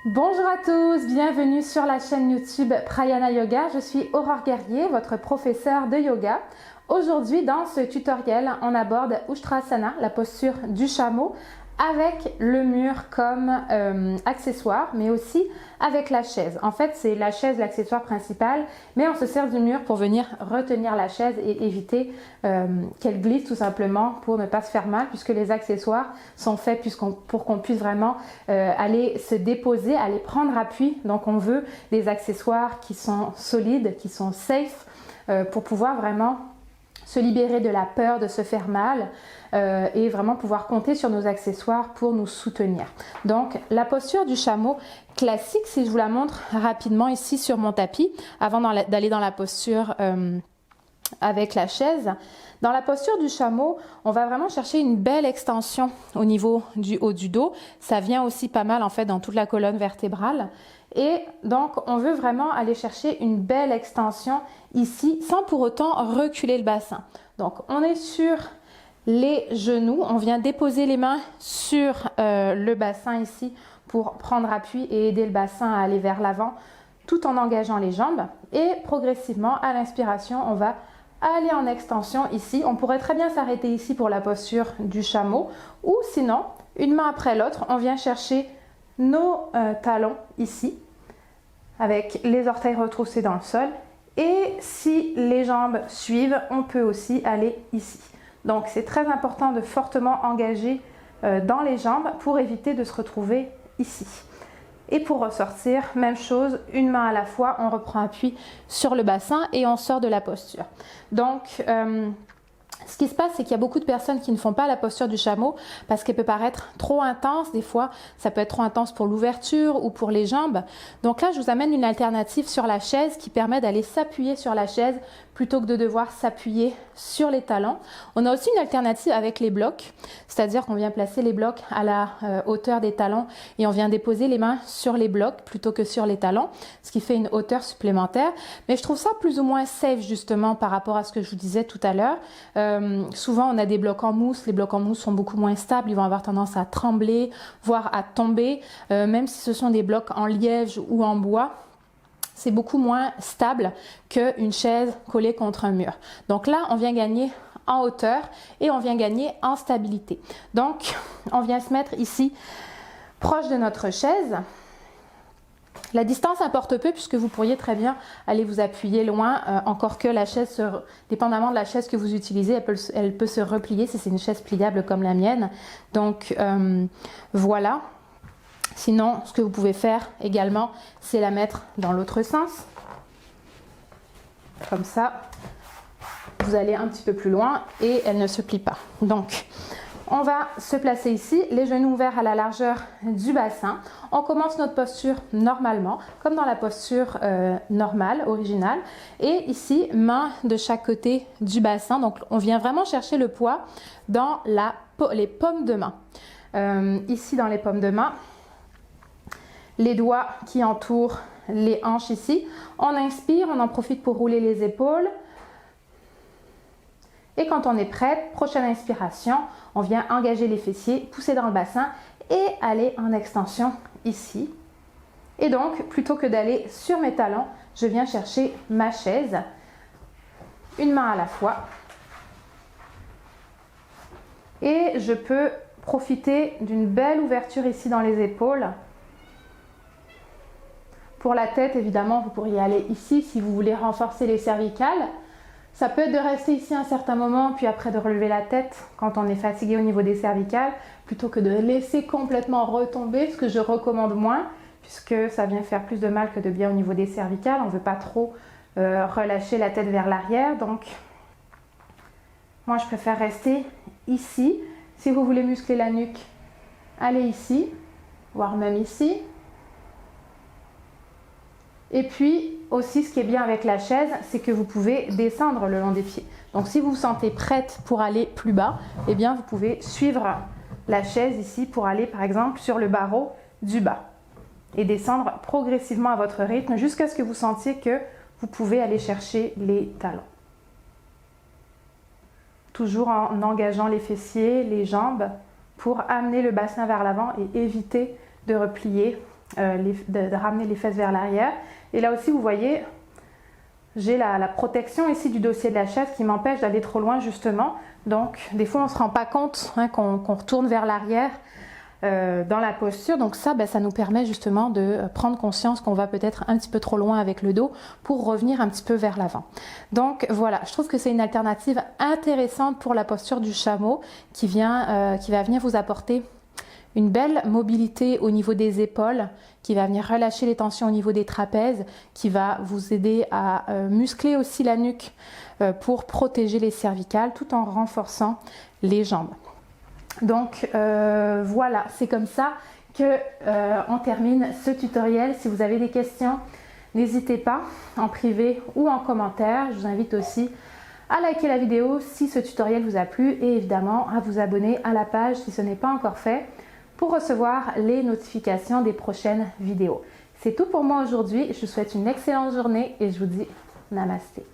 Bonjour à tous, bienvenue sur la chaîne YouTube Prayana Yoga. Je suis Aurore Guerrier, votre professeure de yoga. Aujourd'hui, dans ce tutoriel, on aborde Ustrasana, la posture du chameau, avec le mur comme accessoire, mais aussi avec la chaise. En fait, c'est la chaise l'accessoire principal, mais on se sert du mur pour venir retenir la chaise et éviter qu'elle glisse tout simplement pour ne pas se faire mal, puisque les accessoires sont faits pour qu'on puisse vraiment aller se déposer, aller prendre appui. Donc on veut des accessoires qui sont solides, qui sont safe, pour pouvoir vraiment se libérer de la peur de se faire mal et vraiment pouvoir compter sur nos accessoires pour nous soutenir. Donc la posture du chameau classique, si je vous la montre rapidement ici sur mon tapis, avant d'aller dans la posture avec la chaise. Dans la posture du chameau, on va vraiment chercher une belle extension au niveau du haut du dos. Ça vient aussi pas mal en fait dans toute la colonne vertébrale. Et donc, on veut vraiment aller chercher une belle extension ici, sans pour autant reculer le bassin. Donc, on est sur les genoux. On vient déposer les mains sur le bassin ici pour prendre appui et aider le bassin à aller vers l'avant, tout en engageant les jambes. Et progressivement, à l'inspiration, on va aller en extension ici. On pourrait très bien s'arrêter ici pour la posture du chameau. Ou sinon, une main après l'autre, on vient chercher nos talons ici, avec les orteils retroussés dans le sol. Et si les jambes suivent, on peut aussi aller ici. Donc c'est très important de fortement engager dans les jambes pour éviter de se retrouver ici. Et pour ressortir, même chose, une main à la fois, on reprend appui sur le bassin et on sort de la posture. Donc, ce qui se passe, c'est qu'il y a beaucoup de personnes qui ne font pas la posture du chameau parce qu'elle peut paraître trop intense. Des fois, ça peut être trop intense pour l'ouverture ou pour les jambes. Donc là, je vous amène une alternative sur la chaise qui permet d'aller s'appuyer sur la chaise plutôt que de devoir s'appuyer sur les talons. On a aussi une alternative avec les blocs, c'est-à-dire qu'on vient placer les blocs à la hauteur des talons et on vient déposer les mains sur les blocs plutôt que sur les talons, ce qui fait une hauteur supplémentaire. Mais je trouve ça plus ou moins safe justement par rapport à ce que je vous disais tout à l'heure. Souvent, on a des blocs en mousse. Les blocs en mousse sont beaucoup moins stables. Ils vont avoir tendance à trembler, voire à tomber. Même si ce sont des blocs en liège ou en bois, c'est beaucoup moins stable qu'une chaise collée contre un mur. Donc là, on vient gagner en hauteur et on vient gagner en stabilité. Donc, on vient se mettre ici proche de notre chaise. La distance importe peu puisque vous pourriez très bien aller vous appuyer loin, encore que la chaise, dépendamment de la chaise que vous utilisez, elle peut se replier si c'est une chaise pliable comme la mienne. Donc voilà. Sinon, ce que vous pouvez faire également, c'est la mettre dans l'autre sens. Comme ça, vous allez un petit peu plus loin et elle ne se plie pas. Donc, on va se placer ici, les genoux ouverts à la largeur du bassin. On commence notre posture normalement, comme dans la posture normale, originale. Et ici, main de chaque côté du bassin. Donc, on vient vraiment chercher le poids dans les paumes de main. Ici, dans les paumes de main, les doigts qui entourent les hanches ici. On inspire, on en profite pour rouler les épaules. Et quand on est prête, prochaine inspiration, on vient engager les fessiers, pousser dans le bassin et aller en extension ici. Et donc, plutôt que d'aller sur mes talons, je viens chercher ma chaise, une main à la fois. Et je peux profiter d'une belle ouverture ici dans les épaules. Pour la tête, évidemment, vous pourriez aller ici si vous voulez renforcer les cervicales. Ça peut être de rester ici un certain moment, puis après de relever la tête quand on est fatigué au niveau des cervicales, plutôt que de laisser complètement retomber, ce que je recommande moins, puisque ça vient faire plus de mal que de bien au niveau des cervicales. On ne veut pas trop relâcher la tête vers l'arrière. Donc, moi, je préfère rester ici. Si vous voulez muscler la nuque, allez ici, voire même ici. Et puis aussi, ce qui est bien avec la chaise, c'est que vous pouvez descendre le long des pieds. Donc si vous vous sentez prête pour aller plus bas, eh bien vous pouvez suivre la chaise ici pour aller par exemple sur le barreau du bas et descendre progressivement à votre rythme jusqu'à ce que vous sentiez que vous pouvez aller chercher les talons. Toujours en engageant les fessiers, les jambes pour amener le bassin vers l'avant et éviter de replier de ramener les fesses vers l'arrière. Et là aussi, vous voyez, j'ai la protection ici du dossier de la chaise qui m'empêche d'aller trop loin justement. Donc, des fois, on ne se rend pas compte qu'on retourne vers l'arrière dans la posture. Donc ça, ça nous permet justement de prendre conscience qu'on va peut-être un petit peu trop loin avec le dos pour revenir un petit peu vers l'avant. Donc voilà, je trouve que c'est une alternative intéressante pour la posture du chameau qui va venir vous apporter une belle mobilité au niveau des épaules, qui va venir relâcher les tensions au niveau des trapèzes, qui va vous aider à muscler aussi la nuque pour protéger les cervicales tout en renforçant les jambes. Donc voilà, c'est comme ça que on termine ce tutoriel. Si vous avez des questions, n'hésitez pas en privé ou en commentaire. Je vous invite aussi à liker la vidéo si ce tutoriel vous a plu et évidemment à vous abonner à la page si ce n'est pas encore fait pour recevoir les notifications des prochaines vidéos. C'est tout pour moi aujourd'hui. Je vous souhaite une excellente journée et je vous dis namasté.